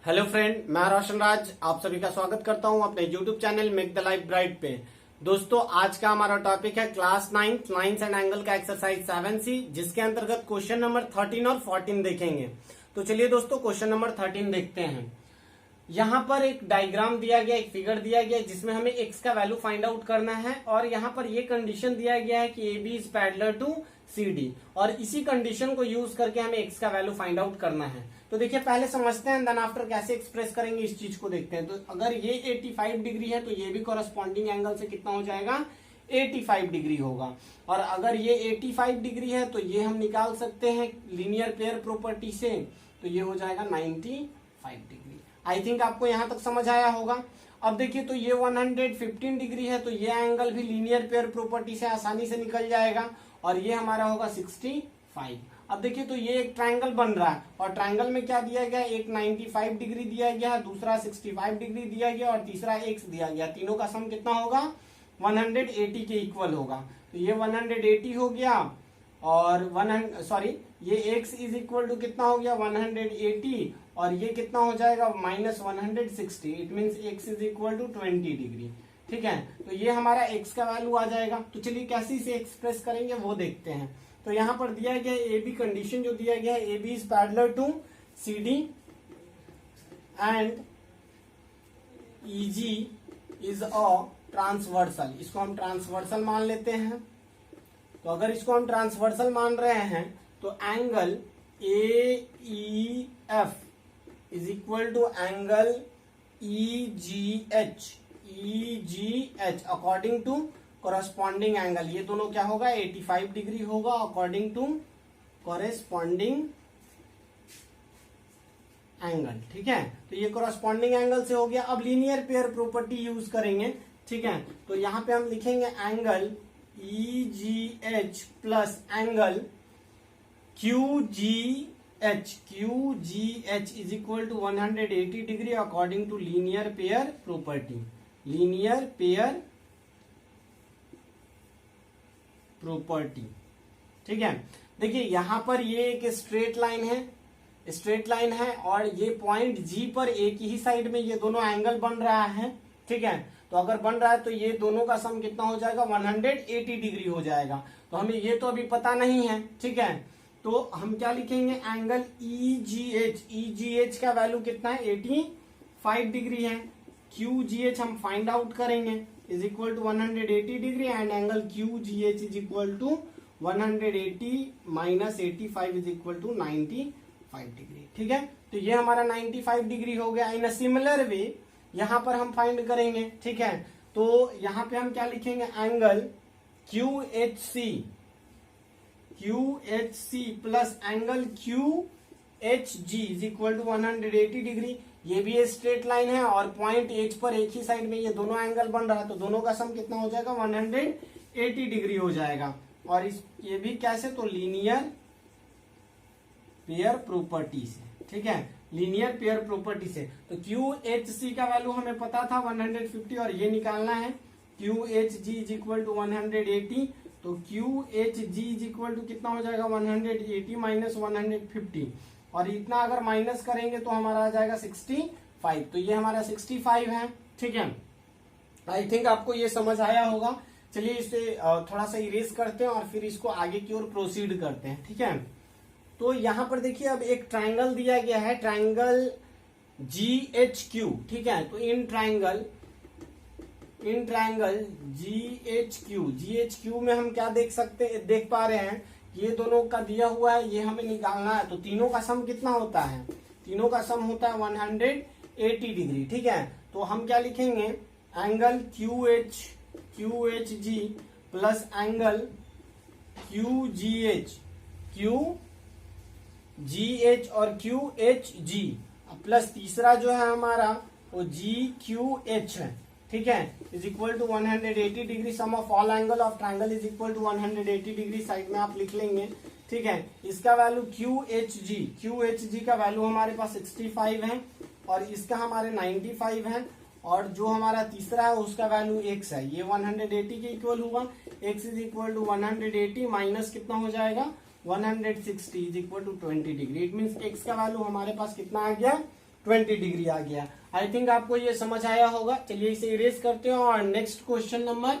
Hello friend, मैं रोशन राज आप सभी का स्वागत करता हूं अपने YouTube channel make the life bright पे। दोस्तों, आज का हमारा टॉपिक है क्लास 9 लाइन्स एंड एंगल का एक्सरसाइज 7C, जिसके अंतर्गत क्वेश्चन नंबर 13 और 14 देखेंगे। तो चलिए दोस्तों, क्वेश्चन नंबर 13 देखते हैं। यहाँ पर एक डायग्राम दिया गया, एक फिगर दिया गया जिसमें हमें एक्स का वैल्यू फाइंड आउट करना है और यहाँ पर ये कंडीशन दिया गया है कि A B is parallel to C D, और इसी कंडीशन को यूज करके हमें एक्स का वैल्यू फाइंड आउट करना है। तो देखिए, पहले समझते हैं, देन आफ्टर कैसे एक्सप्रेस करेंगे इस चीज को देखते हैं। तो अगर ये 85 डिग्री है तो ये भी कॉरेस्पॉन्डिंग एंगल से कितना हो जाएगा, 85 डिग्री होगा। और अगर ये 85 डिग्री है तो ये हम निकाल सकते हैं लीनियर पेयर प्रॉपर्टी से, तो ये हो जाएगा 95 डिग्री। आई थिंक आपको यहां तक समझ आया होगा। अब देखिए, तो ये 115 डिग्री है तो ये एंगल भी लीनियर पेयर प्रॉपर्टी से आसानी से निकल जाएगा और ये हमारा होगा 65। अब देखिए, तो ये एक ट्रायंगल बन रहा है और ट्रायंगल में क्या दिया गया है, एक 95 डिग्री दिया गया है, दूसरा 65 डिग्री दिया गया और तीसरा एक्स दिया गया। तीनों का सम कितना होगा, 180 के इक्वल होगा। तो ये 180 हो गया और ये x इज इक्वल टू कितना हो गया, 180, और ये कितना हो जाएगा, -160। It means x is equal to 20 degree. ठीक है, तो ये हमारा x का वैल्यू आ जाएगा। तो चलिए कैसे इसे एक्सप्रेस करेंगे वो देखते हैं। तो यहां पर दिया गया ए बी कंडीशन जो दिया गया है, A B is parallel to C D and E G is a transversal. इसको हम ट्रांसवर्सल मान लेते हैं। तो अगर इसको हम ट्रांसवर्सल मान रहे हैं तो angle A E F is equal to angle E G H according to corresponding angle. ये दोनों क्या होगा, 85 डिग्री होगा अकॉर्डिंग टू कॉरेस्पॉन्डिंग एंगल। ठीक है, तो ये कॉरेस्पॉन्डिंग एंगल से हो गया। अब लीनियर पेयर प्रॉपर्टी यूज करेंगे। ठीक है, तो यहां पे हम लिखेंगे angle E G H plus angle Q G H is equal to 180 degree according to linear pair property. ठीक है, देखिए यहां पर ये एक स्ट्रेट लाइन है और ये पॉइंट जी पर एक ही साइड में ये दोनों एंगल बन रहा है। ठीक है, तो अगर बन रहा है तो ये दोनों का सम कितना हो जाएगा, 180 डिग्री हो जाएगा। तो हमें ये तो अभी पता नहीं है। ठीक है, तो हम क्या लिखेंगे, एंगल ई जी एच का वैल्यू कितना है, 85 डिग्री है। क्यू जी एच हम फाइंड आउट करेंगे, is equal to 180 degree and angle Q G H is equal to 180 minus 85 is equal to 95 degree. ठीक है, तो ये हमारा 95 डिग्री हो गया। इन अ सिमिलर वे यहां पर हम फाइंड करेंगे। ठीक है, तो यहां पे हम क्या लिखेंगे, angle Q H C plus angle Q H G is equal to 180 degree. ये भी एक स्ट्रेट लाइन है और पॉइंट एच पर एक ही साइड में ये दोनों एंगल बन रहा है, तो दोनों का सम कितना हो जाएगा, 180 डिग्री हो जाएगा। और ये भी कैसे, तो लीनियर पेयर प्रॉपर्टी से। ठीक है, लीनियर पेयर प्रॉपर्टी से। तो क्यू एच सी का वैल्यू हमें पता था 150 और ये निकालना है Q H G is equal to 180। तो Q H G is equal to कितना हो जाएगा, 180 माइनस 150, और इतना अगर माइनस करेंगे तो हमारा आ जाएगा 65। तो ये हमारा 65 है। ठीक है, आई थिंक आपको ये समझ आया होगा। चलिए इसे थोड़ा सा इरेज करते हैं और फिर इसको आगे की ओर प्रोसीड करते हैं। ठीक है, तो यहां पर देखिए, अब एक ट्रायंगल दिया गया है, ट्रायंगल जी एच क्यू। ठीक है, तो in triangle ji H Q में हम क्या देख पा रहे हैं, ये दोनों का दिया हुआ है, ये हमें निकालना है। तो तीनों का सम कितना होता है, तीनों का सम होता है 180 डिग्री। ठीक है, तो हम क्या लिखेंगे, एंगल क्यू एच जी plus angle Q G H और क्यू एच जी प्लस तीसरा जो है हमारा वो जी क्यू एच है। ठीक है, is equal to 180 degree. Sum of all angle of triangle is equal to 180 degree. Side में आप लिख लेंगे। ठीक है, इसका वैल्यू क्यू एच जी का वैल्यू हमारे पास 65 है और इसका हमारे 95 है, और जो हमारा तीसरा है उसका वैल्यू x है। ये 180 के इक्वल हुआ। x is equal to 180 minus कितना हो जाएगा, 160 is equal to 20 degree. It means x का वैल्यू हमारे पास कितना आ गया, 20 डिग्री आ गया। आई थिंक आपको ये समझ आया होगा। चलिए इसे इरेज करते हैं और नेक्स्ट क्वेश्चन नंबर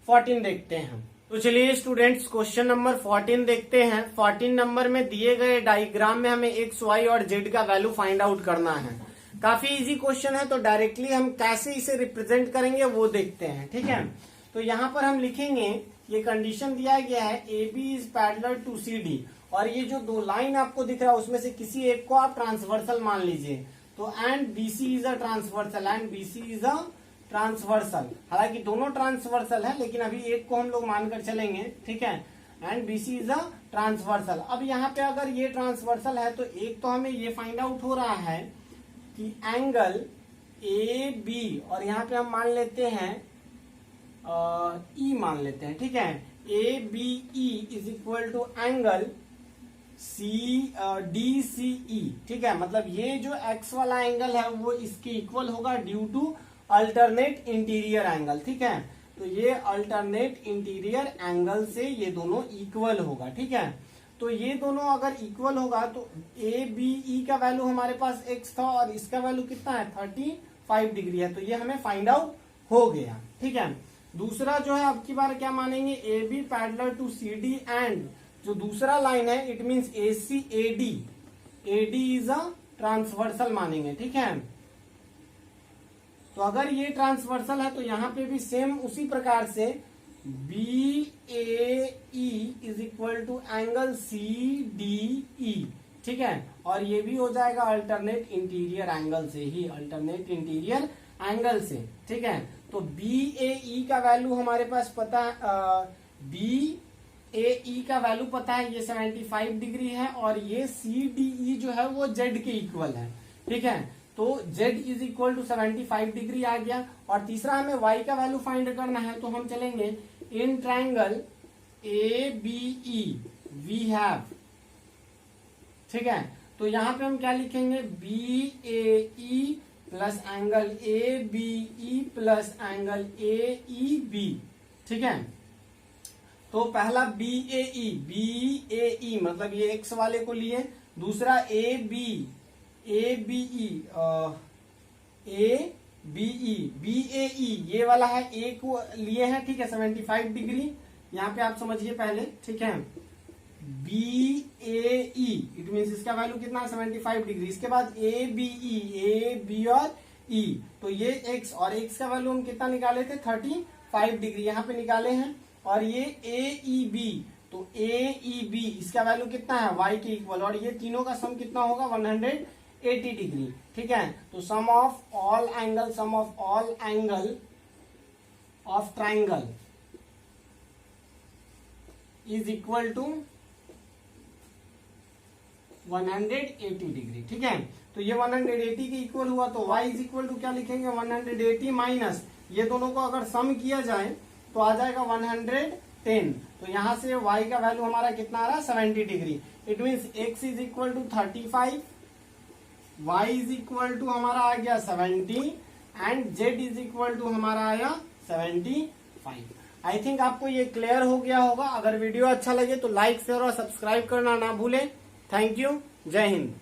14 देखते हैं हम। तो चलिए स्टूडेंट्स क्वेश्चन नंबर 14 देखते हैं। 14 नंबर में दिए गए डायग्राम में हमें एक्स वाई और जेड का वैल्यू फाइंड आउट करना है। काफी इजी क्वेश्चन है, तो डायरेक्टली हम कैसे इसे रिप्रेजेंट करेंगे वो देखते हैं। ठीक है, तो यहाँ पर हम लिखेंगे, ये कंडीशन दिया गया है A B is parallel to C D, और ये जो दो लाइन आपको दिख रहा है उसमें से किसी एक को आप ट्रांसवर्सल मान लीजिए। तो and BC is a transversal, and BC is a transversal. हालांकि दोनों ट्रांसवर्सल है, लेकिन अभी एक को हम लोग मानकर चलेंगे। ठीक है, and BC is a transversal. अब यहाँ पे अगर ये ट्रांसवर्सल है तो एक तो हमें ये फाइंड आउट हो रहा है कि एंगल ए बी, और यहाँ पे हम मान लेते हैं ई मान लेते हैं। ठीक है, A B E is equal to angle D C E. ठीक है, मतलब ये जो एक्स वाला एंगल है वो इसके इक्वल होगा due to alternate interior angle. ठीक है, तो ये अल्टरनेट इंटीरियर एंगल से ये दोनों इक्वल होगा। ठीक है, तो ये दोनों अगर इक्वल होगा तो ए बी ई का वैल्यू हमारे पास एक्स था और इसका वैल्यू कितना है 35 डिग्री है, तो ये हमें फाइंड आउट हो गया। ठीक है, दूसरा जो है अब की बार क्या मानेंगे, A B parallel to C D, and जो दूसरा लाइन है it means A C A D is a transversal मानेंगे। ठीक है, तो अगर ये ट्रांसवर्सल है तो यहाँ पे भी सेम उसी प्रकार से B A E is equal to angle C D E. ठीक है, और ये भी हो जाएगा अल्टरनेट इंटीरियर एंगल से ही, अल्टरनेट इंटीरियर एंगल से। ठीक है, तो बी ए ई का वैल्यू हमारे पास पता है, बी ए ई का वैल्यू पता है, ये 75 डिग्री है, और ये सी डी ई जो है वो जेड के इक्वल है। ठीक है, तो z is equal to 75 degree आ गया। और तीसरा हमें y का वैल्यू फाइंड करना है, तो हम चलेंगे in triangle A B E we have. ठीक है, तो यहाँ पे हम क्या लिखेंगे, B A E plus angle A B E plus angle A E B. ठीक है, तो पहला बी ए ई मतलब ये एक्स वाले को लिए, दूसरा ए बी ई ये वाला है, ए को लिए हैं। ठीक है, 75 डिग्री यहाँ पे आप समझिए पहले। ठीक है, B A E it means इसका वैल्यू कितना है 75 डिग्री। इसके बाद ए बी और ई, तो ये एक्स, और एक्स का वैल्यू हम कितना निकाले थे 35 डिग्री यहाँ पे निकाले हैं। और ये ए ई बी, तो ए ई बी इसका वैल्यू कितना है y के इक्वल, और ये तीनों का सम कितना होगा 180 डिग्री। ठीक है, तो sum of all angle of triangle is equal to 180 degree. ठीक है, तो ये 180 के इक्वल हुआ, तो y इज इक्वल टू क्या लिखेंगे 180 माइनस, ये दोनों को अगर सम किया जाए तो आ जाएगा 110। तो यहां से y का वैल्यू हमारा कितना आ रहा है 70 degree. It means x is equal to 35, y is equal to हमारा आ गया 70, and z is equal to हमारा आया 75। आई थिंक आपको ये क्लियर हो गया होगा। अगर वीडियो अच्छा लगे तो लाइक शेयर और सब्सक्राइब करना ना भूलें। थैंक यू, जय हिंद।